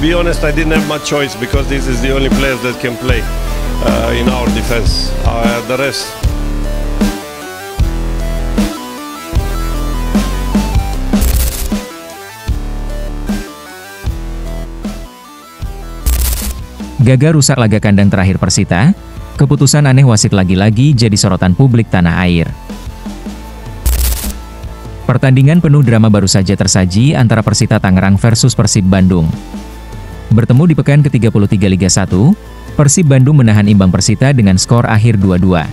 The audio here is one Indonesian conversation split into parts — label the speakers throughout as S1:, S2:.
S1: be honest, I didn't have much choice because this is the only players that can play in our defense. The rest.
S2: Gagal rusak laga kandang terakhir Persita, keputusan aneh wasit lagi-lagi jadi sorotan publik tanah air. Pertandingan penuh drama baru saja tersaji antara Persita Tangerang versus Persib Bandung. Bertemu di pekan ke-33 Liga 1, Persib Bandung menahan imbang Persita dengan skor akhir 2-2.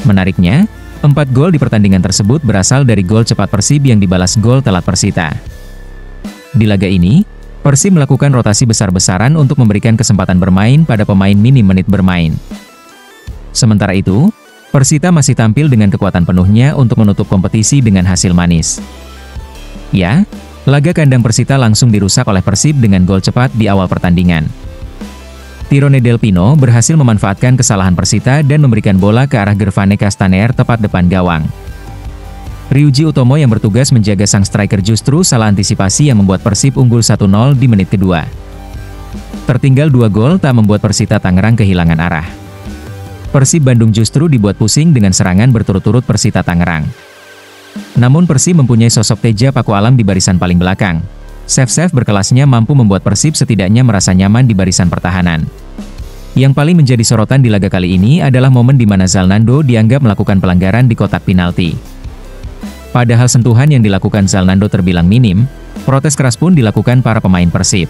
S2: Menariknya, 4 gol di pertandingan tersebut berasal dari gol cepat Persib yang dibalas gol telat Persita. Di laga ini, Persib melakukan rotasi besar-besaran untuk memberikan kesempatan bermain pada pemain minim menit bermain. Sementara itu, Persita masih tampil dengan kekuatan penuhnya untuk menutup kompetisi dengan hasil manis. Ya, laga kandang Persita langsung dirusak oleh Persib dengan gol cepat di awal pertandingan. Tirone Del Pino berhasil memanfaatkan kesalahan Persita dan memberikan bola ke arah Gervane Castaner tepat depan gawang. Ryuji Utomo yang bertugas menjaga sang striker justru salah antisipasi yang membuat Persib unggul 1-0 di menit kedua. Tertinggal 2 gol tak membuat Persita Tangerang kehilangan arah. Persib Bandung justru dibuat pusing dengan serangan berturut-turut Persita Tangerang. Namun Persib mempunyai sosok Teja Paku Alam di barisan paling belakang. Save-save berkelasnya mampu membuat Persib setidaknya merasa nyaman di barisan pertahanan. Yang paling menjadi sorotan di laga kali ini adalah momen di mana Zalnando dianggap melakukan pelanggaran di kotak penalti. Padahal sentuhan yang dilakukan Zalnando terbilang minim, protes keras pun dilakukan para pemain Persib.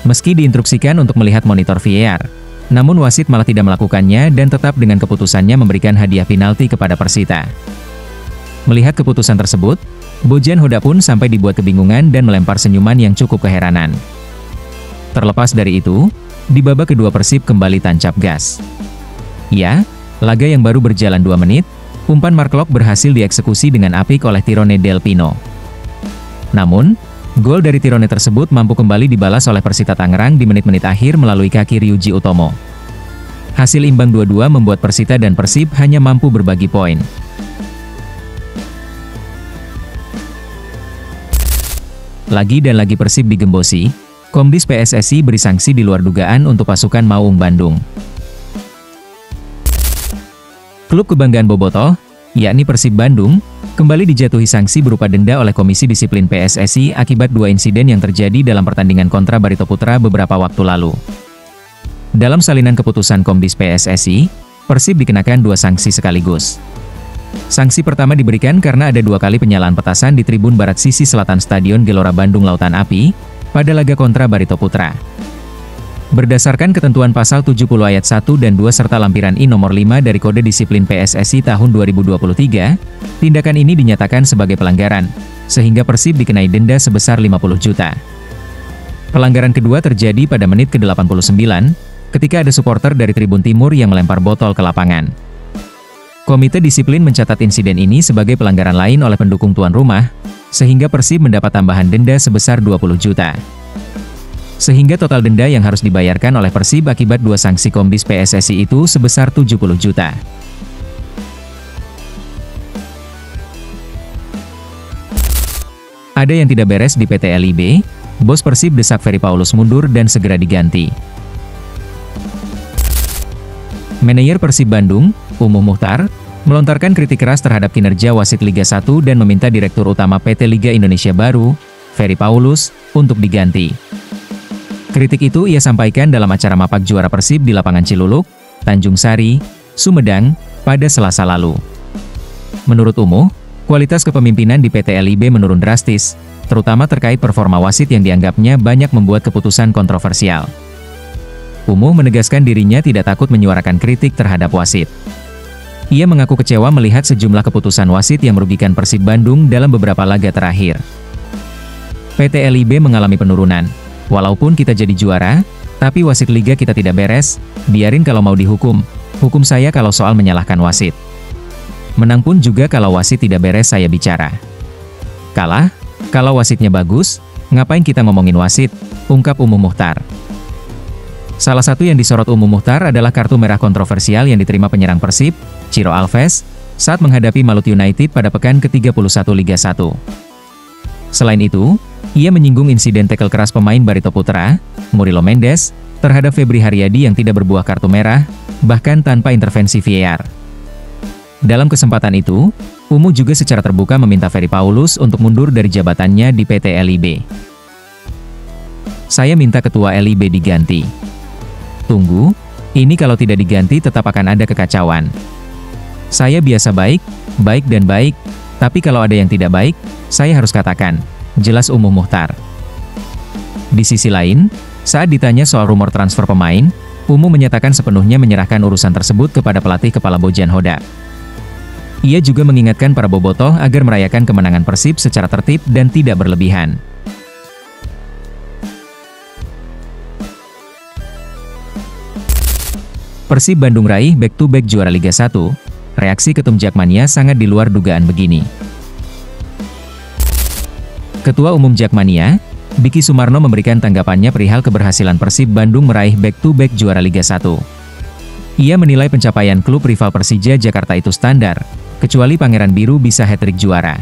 S2: Meski diinstruksikan untuk melihat monitor VAR, namun wasit malah tidak melakukannya dan tetap dengan keputusannya memberikan hadiah penalti kepada Persita. Melihat keputusan tersebut, Bojan Hoda pun sampai dibuat kebingungan dan melempar senyuman yang cukup keheranan. Terlepas dari itu, di babak kedua Persib kembali tancap gas. Ya, laga yang baru berjalan 2 menit, umpan Mark Locke berhasil dieksekusi dengan apik oleh Tirone Del Pino. Namun, gol dari Tirone tersebut mampu kembali dibalas oleh Persita Tangerang di menit-menit akhir melalui kaki Ryuji Utomo. Hasil imbang 2-2 membuat Persita dan Persib hanya mampu berbagi poin. Lagi dan lagi Persib digembosi, Komdis PSSI beri sanksi di luar dugaan untuk pasukan Maung Bandung. Klub kebanggaan Bobotoh, yakni Persib Bandung, kembali dijatuhi sanksi berupa denda oleh Komisi Disiplin PSSI akibat 2 insiden yang terjadi dalam pertandingan kontra Barito Putra beberapa waktu lalu. Dalam salinan keputusan Komdis PSSI, Persib dikenakan 2 sanksi sekaligus. Sanksi pertama diberikan karena ada 2 kali penyalaan petasan di tribun barat sisi selatan Stadion Gelora Bandung Lautan Api, pada laga kontra Barito Putra. Berdasarkan ketentuan pasal 70 ayat 1 dan 2 serta lampiran I nomor 5 dari Kode Disiplin PSSI tahun 2023, tindakan ini dinyatakan sebagai pelanggaran, sehingga Persib dikenai denda sebesar 50 juta. Pelanggaran kedua terjadi pada menit ke-89, ketika ada supporter dari Tribun Timur yang melempar botol ke lapangan. Komite Disiplin mencatat insiden ini sebagai pelanggaran lain oleh pendukung tuan rumah, sehingga Persib mendapat tambahan denda sebesar 20 juta. Sehingga total denda yang harus dibayarkan oleh Persib akibat 2 sanksi Komdis PSSI itu sebesar 70 juta. Ada yang tidak beres di PT LIB, bos Persib desak Ferry Paulus mundur dan segera diganti. Manajer Persib Bandung, Umuh Muhtar, melontarkan kritik keras terhadap kinerja wasit Liga 1 dan meminta Direktur Utama PT Liga Indonesia baru, Ferry Paulus, untuk diganti. Kritik itu ia sampaikan dalam acara mapak juara Persib di lapangan Ciluluk, Tanjung Sari, Sumedang, pada Selasa lalu. Menurut Umuh, kualitas kepemimpinan di PT LIB menurun drastis, terutama terkait performa wasit yang dianggapnya banyak membuat keputusan kontroversial. Umuh menegaskan dirinya tidak takut menyuarakan kritik terhadap wasit. Ia mengaku kecewa melihat sejumlah keputusan wasit yang merugikan Persib Bandung dalam beberapa laga terakhir. PT LIB mengalami penurunan. Walaupun kita jadi juara, tapi wasit liga kita tidak beres, biarin kalau mau dihukum, hukum saya kalau soal menyalahkan wasit. Menang pun juga kalau wasit tidak beres saya bicara. Kalah, kalau wasitnya bagus, ngapain kita ngomongin wasit, ungkap Umuh Muhtar. Salah satu yang disorot Umuh Muhtar adalah kartu merah kontroversial yang diterima penyerang Persib, Ciro Alves, saat menghadapi Malut United pada pekan ke-31 Liga 1. Selain itu, Ia menyinggung insiden tackle keras pemain Barito Putra, Murilo Mendes, terhadap Febri Haryadi yang tidak berbuah kartu merah, bahkan tanpa intervensi VAR. Dalam kesempatan itu, Umu juga secara terbuka meminta Ferry Paulus untuk mundur dari jabatannya di PT LIB. Saya minta ketua LIB diganti. Tunggu, ini kalau tidak diganti tetap akan ada kekacauan. Saya biasa baik dan baik, tapi kalau ada yang tidak baik, saya harus katakan, jelas Umuh Muhtar. Di sisi lain, saat ditanya soal rumor transfer pemain, Umuh menyatakan sepenuhnya menyerahkan urusan tersebut kepada pelatih kepala Bojan Hodak. Ia juga mengingatkan para bobotoh agar merayakan kemenangan Persib secara tertib dan tidak berlebihan. Persib Bandung raih back-to-back juara Liga 1, reaksi Ketum Jakmania sangat di luar dugaan begini. Ketua Umum Jakmania, Diki Sumarno memberikan tanggapannya perihal keberhasilan Persib Bandung meraih back-to-back juara Liga 1. Ia menilai pencapaian klub rival Persija Jakarta itu standar, kecuali Pangeran Biru bisa hat-trick juara.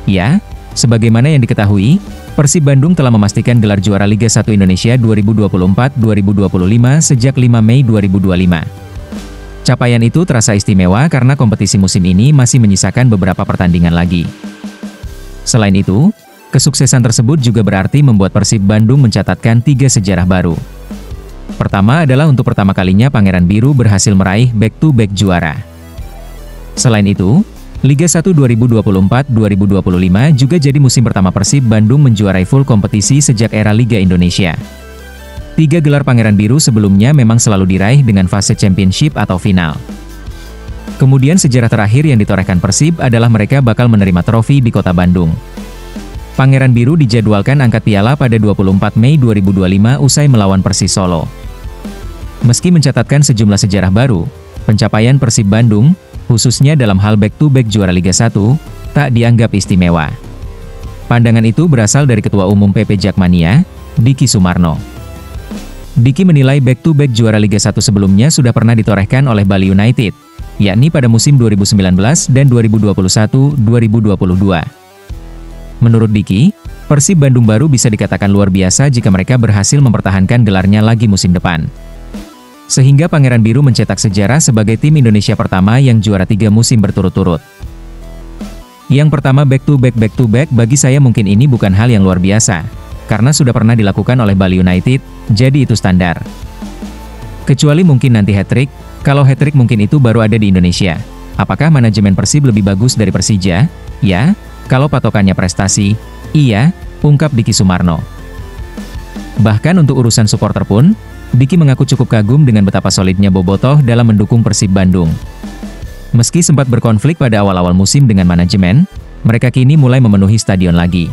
S2: Ya, sebagaimana yang diketahui, Persib Bandung telah memastikan gelar juara Liga 1 Indonesia 2024-2025 sejak 5 Mei 2025. Capaian itu terasa istimewa karena kompetisi musim ini masih menyisakan beberapa pertandingan lagi. Selain itu, kesuksesan tersebut juga berarti membuat Persib Bandung mencatatkan 3 sejarah baru. Pertama adalah untuk pertama kalinya Pangeran Biru berhasil meraih back-to-back juara. Selain itu, Liga 1 2024-2025 juga jadi musim pertama Persib Bandung menjuarai full kompetisi sejak era Liga Indonesia. 3 gelar Pangeran Biru sebelumnya memang selalu diraih dengan fase championship atau final. Kemudian sejarah terakhir yang ditorehkan Persib adalah mereka bakal menerima trofi di kota Bandung. Pangeran Biru dijadwalkan angkat piala pada 24 Mei 2025 usai melawan Persis Solo. Meski mencatatkan sejumlah sejarah baru, pencapaian Persib Bandung, khususnya dalam hal back-to-back juara Liga 1, tak dianggap istimewa. Pandangan itu berasal dari Ketua Umum PP Jakmania, Diki Sumarno. Diki menilai back-to-back juara Liga 1 sebelumnya sudah pernah ditorehkan oleh Bali United, yakni pada musim 2019 dan 2021-2022. Menurut Diki, Persib Bandung baru bisa dikatakan luar biasa jika mereka berhasil mempertahankan gelarnya lagi musim depan. Sehingga Pangeran Biru mencetak sejarah sebagai tim Indonesia pertama yang juara 3 musim berturut-turut. Yang pertama back-to-back bagi saya mungkin ini bukan hal yang luar biasa, karena sudah pernah dilakukan oleh Bali United, jadi itu standar. Kecuali mungkin nanti hat-trick, kalau hat-trick mungkin itu baru ada di Indonesia. Apakah manajemen Persib lebih bagus dari Persija? Ya, kalau patokannya prestasi, iya, ungkap Diki Sumarno. Bahkan untuk urusan supporter pun, Diki mengaku cukup kagum dengan betapa solidnya bobotoh dalam mendukung Persib Bandung. Meski sempat berkonflik pada awal-awal musim dengan manajemen, mereka kini mulai memenuhi stadion lagi.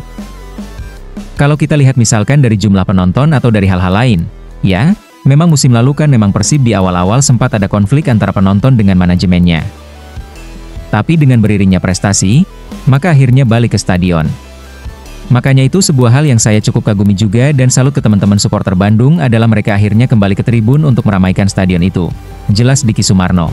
S2: Kalau kita lihat misalkan dari jumlah penonton atau dari hal-hal lain, ya, memang musim lalu kan memang Persib di awal-awal sempat ada konflik antara penonton dengan manajemennya. Tapi dengan beriringnya prestasi, maka akhirnya balik ke stadion. Makanya itu sebuah hal yang saya cukup kagumi juga dan salut ke teman-teman supporter Bandung adalah mereka akhirnya kembali ke tribun untuk meramaikan stadion itu. Jelas Diki Sumarno.